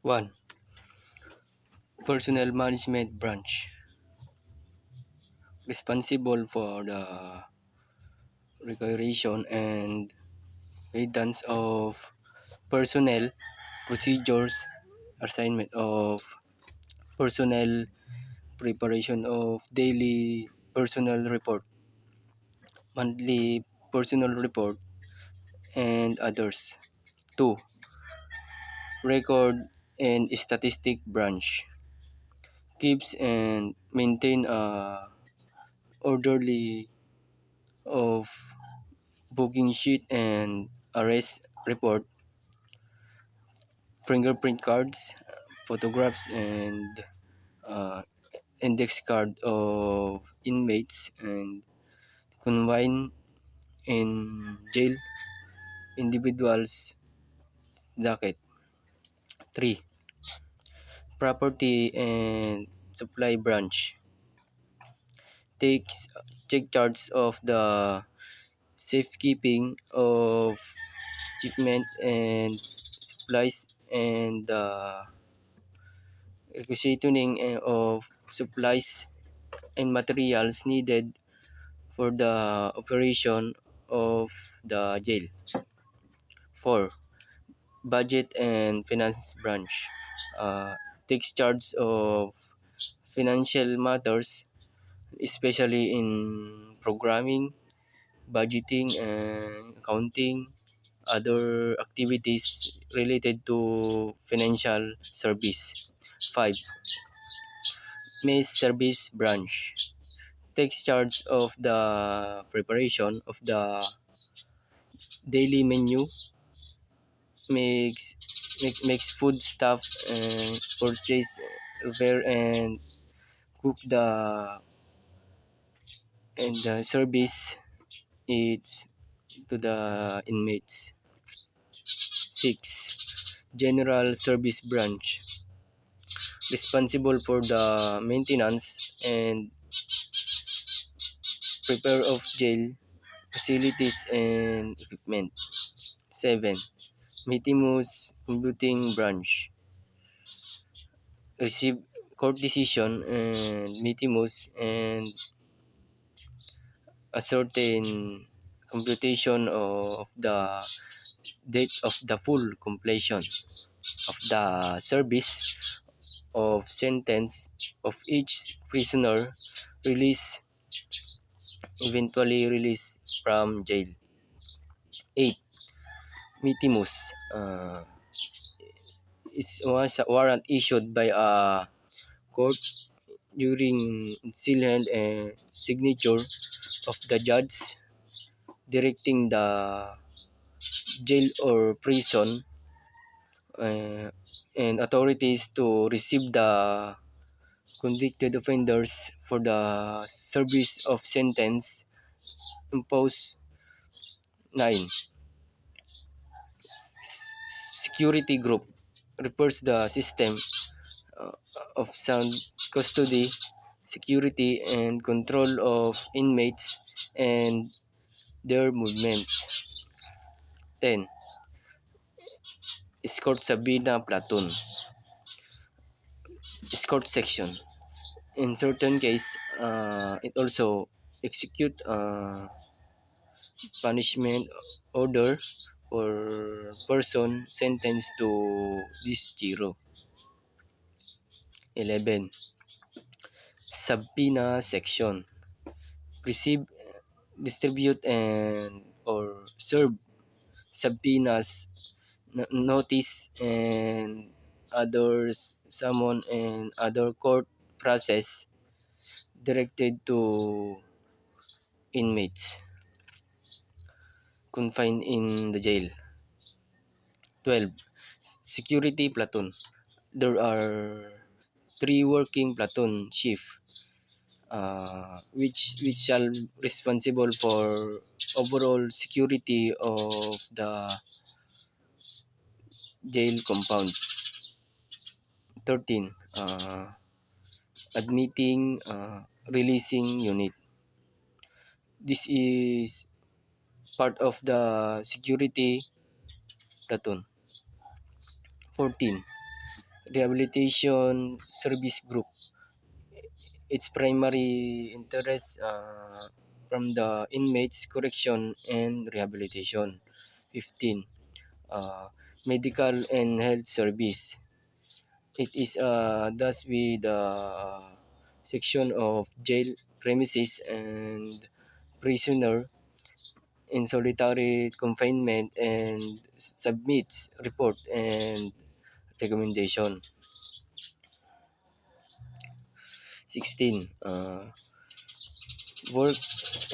1. Personnel Management Branch, responsible for the recreation and guidance of personnel, procedures, assignment of personnel, preparation of daily personnel report, monthly personnel report, and others. 2. Record and Statistic Branch, keeps and maintain a orderly of booking sheet and arrest report, fingerprint cards, photographs, and uh, index card of inmates and confined in jail individuals docket. 3. Property and Supply Branch, takes take charge of the safekeeping of equipment and supplies and the requisitioning of supplies and materials needed for the operation of the jail. 4. Budget and Finance Branch, uh, takes charge of financial matters, especially in programming, budgeting, and accounting, other activities related to financial service. 5. Mess Service Branch, takes charge of the preparation of the daily menu, makes makes food stuff and purchase, prepare and cook the service it to the inmates. 6. General Service Branch, responsible for the maintenance and repair of jail facilities and equipment. 7. Mitimus Computing Branch, receive court decision and Mitimus and ascertain computation of the date of the full completion of the service of sentence of each prisoner released, eventually released from jail. 8. Mitimus, was a warrant issued by a court during seal hand and signature of the judge directing the jail or prison uh, and authorities to receive the convicted offenders for the service of sentence imposed. 9. Security group, refers the system uh, of sound custody, security, and control of inmates and their movements. 10. Escort Sabina Platoon, escort section. In certain case, it also execute punishment order for person sentenced to this zero. 11. Subpoena section, receive, distribute, and or serve subpoenas, notice, and others summon and other court process directed to inmates confined in the jail. 12. Security platoon. There are three working platoon chief, which shall responsible for overall security of the jail compound. 13. Admitting, releasing unit. This is part of the security platoon. 14. Rehabilitation Service Group. Its primary interest from the inmates correction and rehabilitation. 15. Uh, Medical and health service. It is thus with the section of jail premises and prisoner in solitary confinement and submits report and recommendation. 16. Work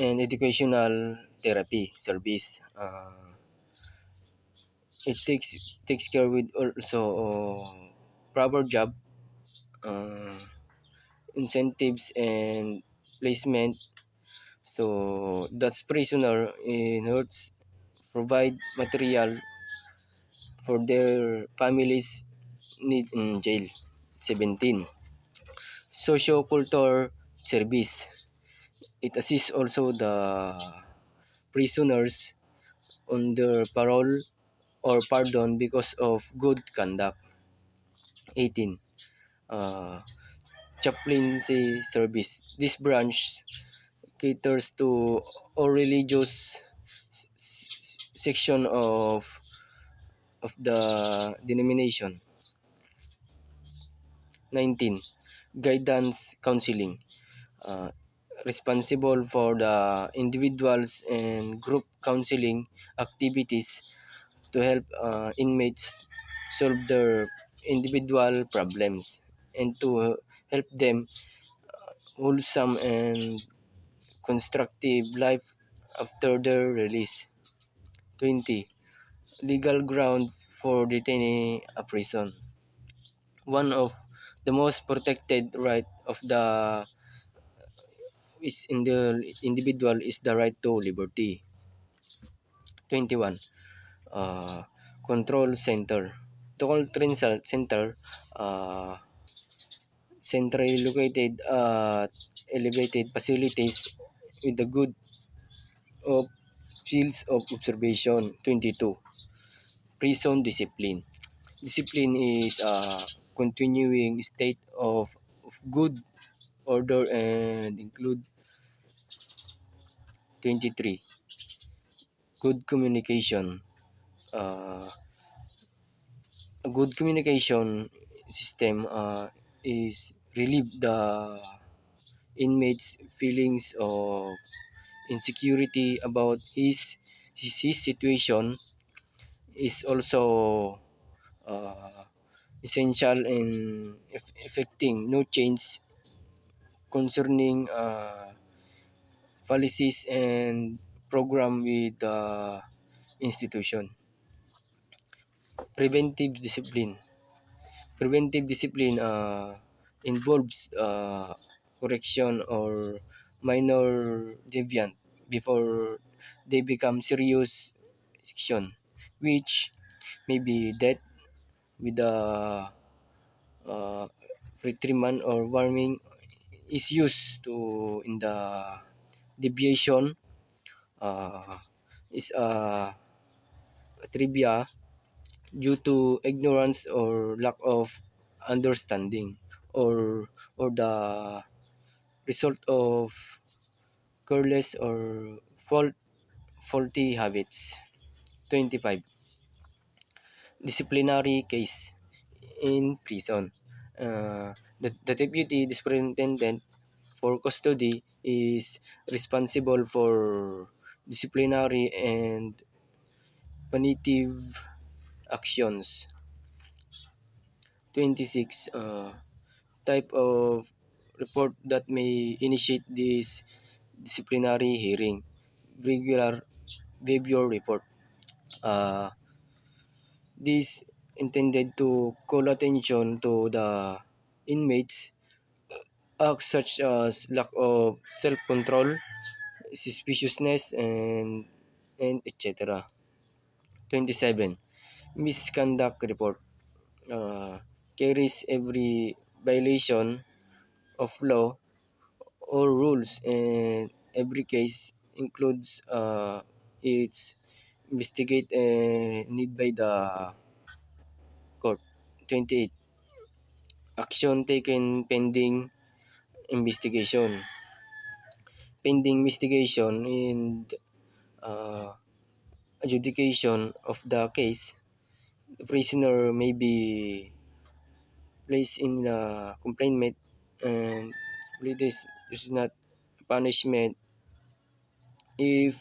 and educational therapy service. It takes care with also proper job, uh, incentives and placement. So that's prisoner in hurts provide material for their families need in jail. 17. Socio-culture service. It assists also the prisoners under parole or pardon because of good conduct. 18. Uh, Chaplaincy service. This branch caters to all religious section of the denomination. 19. Guidance counseling. Uh, Responsible for the individuals and group counseling activities to help inmates solve their individual problems and to help them wholesome and constructive life after their release. 20. Legal ground for detainee a prison. One of the most protected right of the is in the individual is the right to liberty. 21. Uh, Control center. The control center uh, centrally located at elevated facilities with the good of fields of observation. 22. Prison discipline. Discipline is a continuing state of good order and include 23. Good communication. Uh, a good communication system is relieve the inmates' feelings of insecurity about his situation is also uh, essential in effecting no change concerning policies and program with the institution. Preventive discipline. Preventive discipline involves correction or minor deviant before they become serious action, which may be death with the uh, reprimand or warning is used to in the deviation is a trivia due to ignorance or lack of understanding or the result of careless or faulty habits. 25. Disciplinary case in prison. The deputy superintendent for custody is responsible for disciplinary and punitive actions. 26. Type of report that may initiate this disciplinary hearing. Regular behavior report. Uh, this intended to call attention to the inmates acts such as lack of self-control, suspiciousness, and etc. 27. Misconduct report carries every violation of law or rules, and every case includes its investigate need by the court. 28. Action taken pending investigation. Pending investigation and adjudication of the case, the prisoner may be placed in confinement and this is not punishment if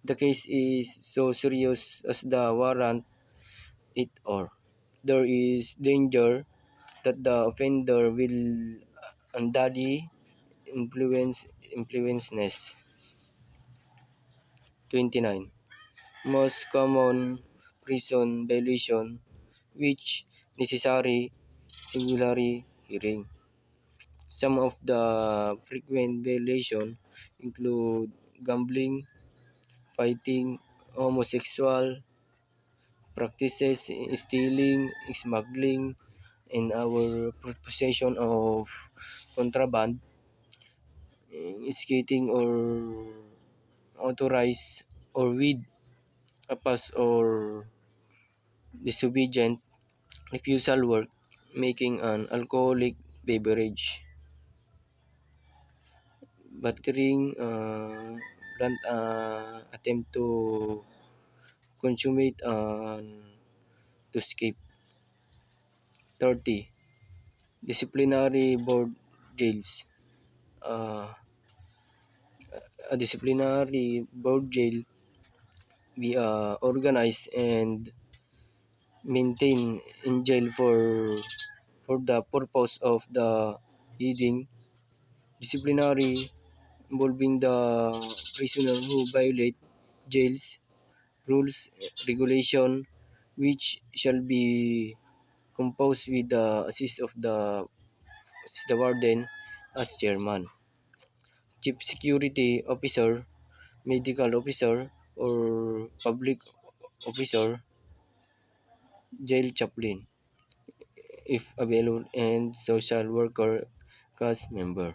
the case is so serious as the warrant it or there is danger that the offender will unduly influenceness. 29. Most common prison violation which necessary singularly hearing. Some of the frequent violations include gambling, fighting, homosexual practices, stealing, smuggling, and our possession of contraband, skating or authorized or with a pass or disobedient refusal work, making an alcoholic beverage, battering, blunt attempt to consummate to escape. 30. Disciplinary board jails. Uh, a disciplinary board jail be organized and maintained in jail for the purpose of the heeding disciplinary involving the prisoner who violate jails rules regulation which shall be composed with the assist of the warden as chairman, chief security officer, medical officer, or public officer, jail chaplain, if available, and social worker cast member.